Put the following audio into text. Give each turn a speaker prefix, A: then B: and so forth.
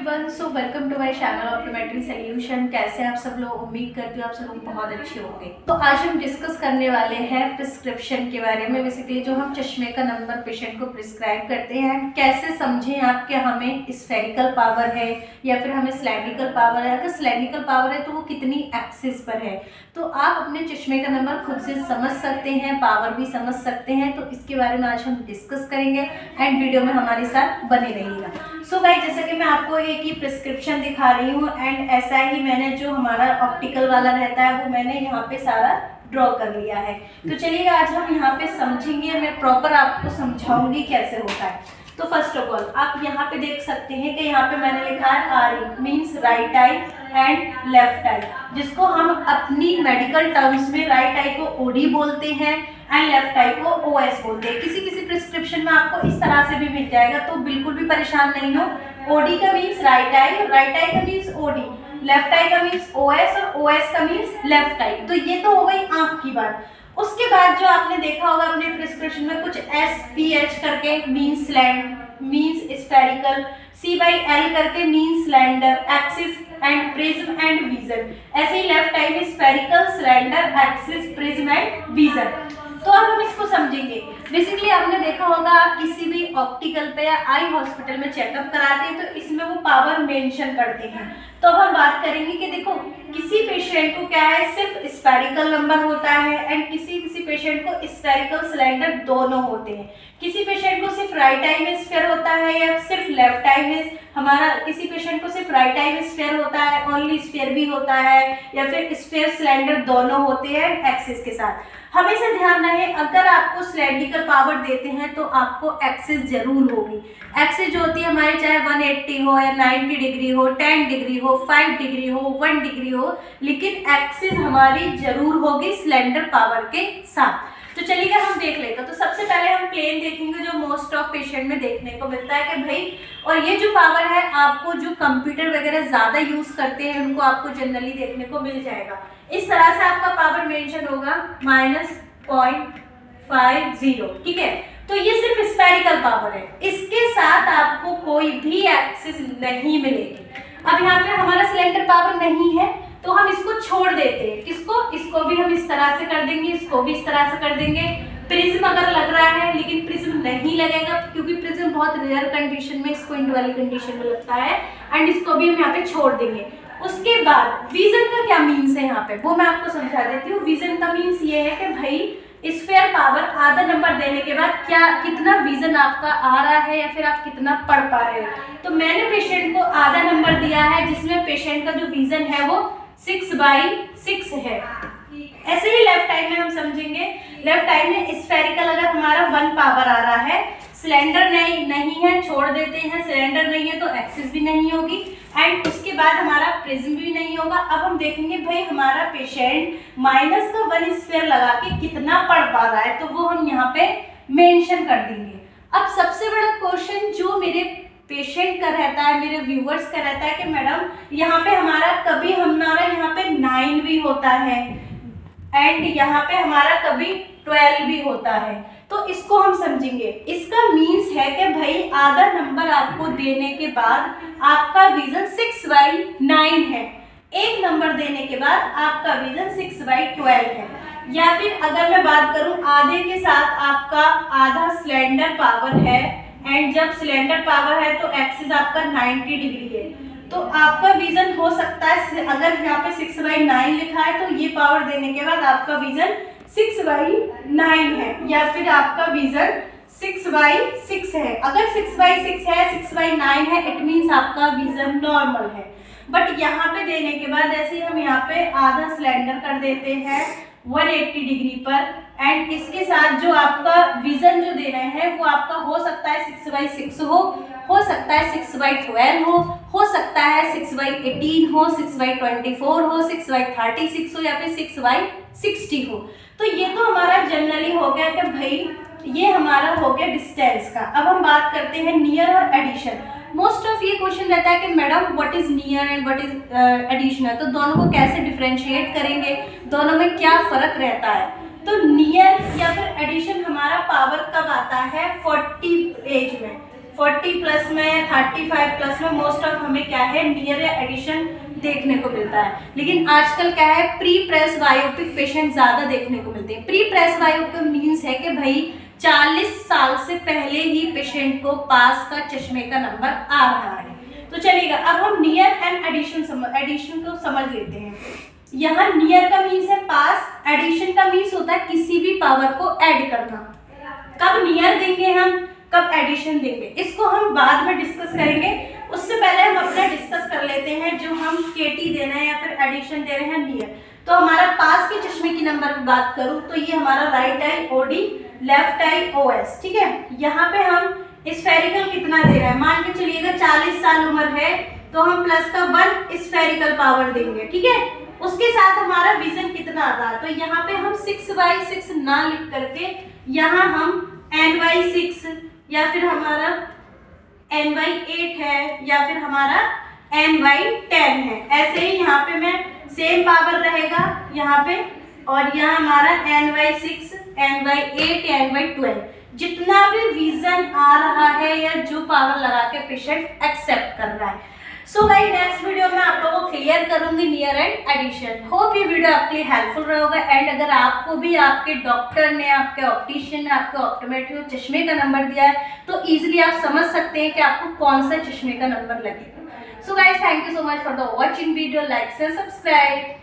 A: Everyone, so welcome to my channel optometry solution. कैसे हैं आप सब लोग? उम्मीद करती हूँ आप सब लोग बहुत अच्छे होंगे। तो आज हम डिस्कस करने वाले हैं प्रिस्क्रिप्शन के बारे में। बेसिकली जो हम चश्मे का नंबर पेशेंट को प्रिस्क्राइब करते हैं, कैसे समझें आप कि हमें स्फेरिकल पावर है या फिर हमें सिलेंड्रिकल पावर है। अगर सिलेंड्रिकल पावर है तो वो कितनी एक्सिस पर है, तो आप अपने चश्मे का नंबर खुद से समझ सकते हैं, पावर भी समझ सकते हैं। तो इसके बारे में आज हम डिस्कस करेंगे एंड वीडियो में हमारे साथ बने रहिएगा। सो गाइस, जैसे कि मैं आपको एक ही प्रिस्क्रिप्शन दिखा रही हूँ एंड ऐसा ही मैंने जो हमारा ऑप्टिकल वाला रहता है वो मैंने यहाँ पे सारा ड्रॉ कर लिया है। तो चलिए आज हम यहाँ पे समझेंगे, मैं प्रॉपर आपको समझाऊंगी कैसे होता है। तो फर्स्ट ऑफ ऑल आप यहाँ पे देख सकते हैं कि यहाँ पे मैंने लिखा है RE means right eye and left eye, जिसको हम अपनी मेडिकल टर्म्स में राइट आई को OD बोलते हैं एंड लेफ्ट आई को OS बोलते हैं। किसी किसी प्रिस्क्रिप्शन में आपको इस तरह से भी मिल जाएगा, तो बिल्कुल भी परेशान नहीं हो। OD का means right I, right I का मीन्स OD, लेफ्ट आई का मीन्स OS और OS का मीन्स लेफ्ट आई। तो ये तो हो गई आंख की बात। उसके बाद जो आपने देखा होगा अपने प्रिस्क्रिप्शन में कुछ SPH करके मीन्स स्लैंड मीन्स स्फेरिकल, C/L करके means cylinder, axis and prism and vision. ऐसे ही लेफ्ट आई में spherical, cylinder, axis, prism and vision. तो अब हम इसको समझेंगे। बेसिकली आपने देखा होगा आप किसी भी ऑप्टिकल पे या आई हॉस्पिटल में चेकअप कराते हैं तो इसमें वो पावर मेंशन करते हैं। तो अब हम बात करेंगे कि देखो किसी पेशेंट को क्या है, सिर्फ स्फेरिकल नंबर होता है एंड किसी किसी पेशेंट को स्फेरिकल, सिलेंडर दोनों होते हैं। किसी पेशेंट को सिर्फ राइट आई में स्फेयर होता है या सिर्फ लेफ्ट आई में, हमारा किसी पेशेंट को सिर्फ राइट आई में स्फेयर होता है, ओनली स्फेयर भी होता है, या फिर स्फेयर सिलेंडर दोनों होते हैं एक्सिस के साथ। हमेशा ध्यान रहे, अगर आपको सिलेंड्रिकल पावर देते हैं तो आपको एक्सिस जरूर होगी। एक्सिस जो होती है हमारी, चाहे 180 हो या 90 डिग्री हो, 10 डिग्री हो, 5 डिग्री हो, 1 डिग्री हो, लेकिन एक्सिस हमारी जरूर होगी सिलेंडर पावर के साथ। तो चलिए हम देख लेते। तो सबसे पहले हम प्लेन देखेंगे जो मोस्ट ऑफ पेशेंट में देखने को मिलता है कि भाई, और ये जो पावर है आपको जो कंप्यूटर वगैरह ज्यादा यूज करते हैं उनको आपको जनरली देखने को मिल जाएगा। इस तरह से आपका पावर मेंशन होगा -0.50, ठीक है। तो ये सिर्फ स्फेरिकल पावर है, इसके साथ आपको कोई भी एक्सिस नहीं मिलेगी। अब यहाँ पे हमारा सिलेंडर पावर नहीं है तो हम इसको छोड़ देते हैं। किसको? इसको भी हम इस तरह से कर देंगे, इसको भी इस तरह से कर देंगे। प्रिज्म अगर लग रहा है, लेकिन प्रिज्म नहीं लगेगा क्योंकि प्रिज्म बहुत रेयर कंडीशन में, स्क्विंट वाली कंडीशन में लगता है एंड इसको भी हम यहाँ पे छोड़ देंगे। उसके बाद विजन का क्या मीन्स है यहाँ पे वो मैं आपको समझा देती हूँ। विजन का मीन्स ये है कि भाई स्फेयर पावर आधा नंबर देने के बाद क्या कितना विजन आपका आ रहा है या फिर आप कितना पढ़ पा रहे हो। तो मैंने पेशेंट को आधा नंबर दिया है जिसमें पेशेंट का जो विजन है वो 6/6 है। ऐसे ही लेफ्ट आई में हम समझेंगे। लेफ्ट आई में स्फेरिकल अगर हमारा 1 पावर आ रहा है, सिलेंडर नहीं है, छोड़ देते हैं। सिलेंडर नहीं है तो एक्सिस भी नहीं होगी एंड उसके बाद हमारा प्रिज्म भी नहीं होगा। अब हम देखेंगे भाई हमारा पेशेंट -1 स्फेयर लगा के कितना पढ़ पा रहा है, तो वो हम यहाँ पे मेंशन कर देंगे। अब सबसे बड़ा क्वेश्चन जो मेरे पेशेंट का रहता है, मेरे व्यूअर्स का रहता है कि मैडम यहाँ पे हमारा कभी हमारा यहाँ पे 9 भी होता है एंड यहाँ पे हमारा कभी 12 भी होता है, तो इसको हम समझेंगे। इसका मीन्स है कि भाई आधा नंबर आपको देने के बाद आपका विजन 6/9 है, एक नंबर देने के बाद आपका विजन 6/12 है। या फिर अगर मैं बात करूं आधे के साथ आपका आधा सिलेंडर पावर है एंड जब सिलेंडर पावर है तो एक्सिस आपका 90 डिग्री है, तो आपका विजन हो सकता है, अगर यहाँ पे 6/9 लिखा है तो ये पावर देने के बाद आपका विजन 6/9 है या फिर आपका विजन 6/6 है। अगर 6/6 है, 6/9 है, इट मीन्स आपका विजन नॉर्मल है। बट यहाँ पे देने के बाद ऐसे हम यहाँ पे आधा सिलेंडर कर देते हैं 180 डिग्री पर एंड इसके साथ जो आपका विजन जो दे रहे हैं वो आपका हो सकता है 6/6 हो सकता है 6/12 हो सकता है 6/18 हो, 6/24 हो, 6/36 हो या फिर 6/60 हो। तो ये तो हमारा जनरली हो गया कि भाई ये हमारा हो गया डिस्टेंस का। अब हम बात करते हैं नियर और एडिशन। मोस्ट ऑफ ये क्वेश्चन रहता है कि madam what is near and what is additional, तो दोनों को कैसे डिफरेंशिएट करेंगे, दोनों में क्या फर्क रहता है। तो नियर या फिर एडिशन हमारा पावर कब आता है 40 एज में, 40 प्लस में या 35 प्लस में मोस्ट ऑफ हमें क्या है नियर एडिशन देखने को मिलता है। लेकिन आजकल क्या है प्री प्रेस बायोपिक पेशेंट ज़्यादा देखने को मिलते हैं। प्री प्रेस बायोपिक मीन्स है कि भाई 40 साल से पहले ही पेशेंट को पास का चश्मे का नंबर आ रहा है। तो चलिएगा अब हम नियर एंड एडिशन को समझ लेते हैं। यहाँ नियर का मीन्स है पास, एडिशन का मीन्स होता है किसी भी पावर को ऐड करना। कब नियर देंगे हम, कब एडिशन देंगे, इसको हम बाद में डिस्कस करेंगे। उससे पहले हम अपना डिस्कस कर लेते हैं जो हम केटी देना है या फिर एडिशन दे रहे हैं नियर। तो हमारा पास के चश्मे की नंबर की बात करूं तो ये हमारा right eye OD, left eye OS, ठीक है। यहाँ पे हम स्फेरिकल कितना दे रहे हैं, मान के चलिएगा 40 साल उम्र है तो हम प्लस का 1 स्फेरिकल पावर देंगे, ठीक है। उसके साथ हमारा विजन कितना आता है, तो यहाँ पे हम 6/6 ना लिख करके यहाँ हम n/6 या फिर हमारा n/8 है या फिर हमारा n/10 है, ऐसे ही यहाँ पे मैं सेम पावर रहेगा यहाँ पे, और यहाँ हमारा n/6, n/8 या n/12 जितना भी विजन आ रहा है या जो पावर लगा के पेशेंट एक्सेप्ट कर रहा है। सो गाइस नेक्स्ट वीडियो में आप लोगों को क्लियर करूंगी नियर एंड एडिशन। होप ये वीडियो आपके लिए हेल्पफुल रहेगा। एंड अगर आपको भी आपके डॉक्टर ने, आपके ऑप्टिशियन ने, आपके ऑप्टोमेट्री में चश्मे का नंबर दिया है तो इजीली आप समझ सकते हैं कि आपको कौन सा चश्मे का नंबर लगेगा। So guys thank you so much for the watching video, like से सब्सक्राइब।